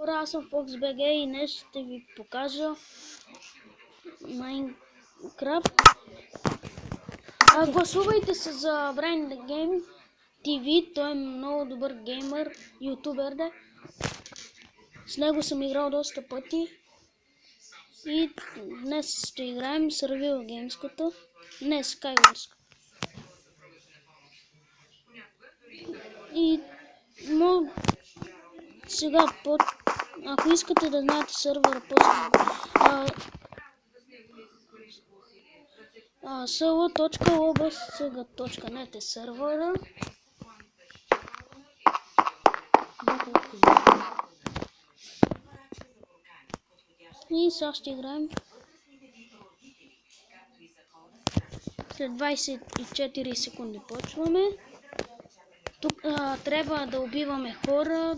Аз съм FoxBG и днес ще ви покажа Minecraft. Гласувайте се за Brain Game TV, той е много добър геймър, ютубер да. С него съм играл доста пъти. И днес ще играем Survival Games-ката. Не Skywars. И сега, ако искате да знаете сървъра sl.obsg.net е сървъра. И сега ще играем. След 24 секунди почваме. Тук трябва да убиваме хора.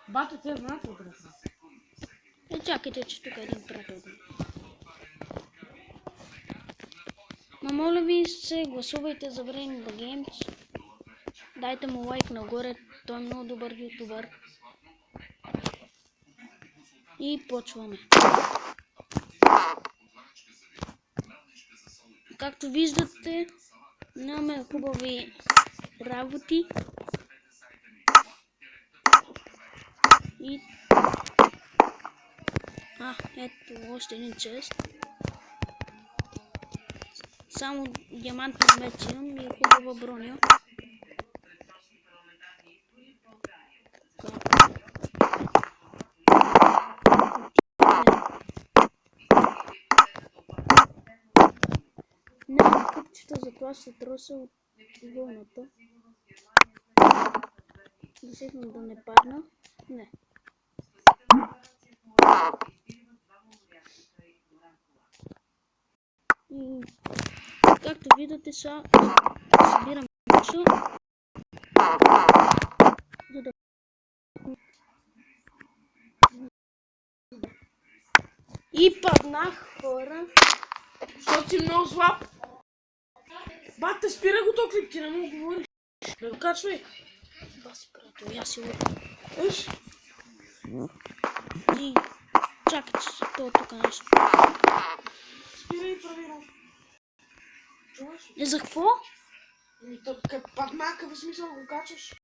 Бата, те знаят ли браха? Чакайте, че тук е един приятел. Моля ви се, гласувайте за Brain Games. Дайте му лайк нагоре, той е много добър ютубър. И почваме. Както виждате, нямаме хубави работи. И... ето още един чест. Само диамантен меч имам и хубава броня. Нямам къпчета, затова ще троса от вълната. Досетно да не падна. Не. И както виждате, сега събирам нещо. И паднах, хора. Защото си много слаб. Бата, спирай го то клип, ти не му говориш. Не го качвай. Баси, приятел, я си лък. Еш. И чакай, че това тук нещо. Спирай и проверям. Чуваш? За какво? Как паднака, в смисъл го качваш.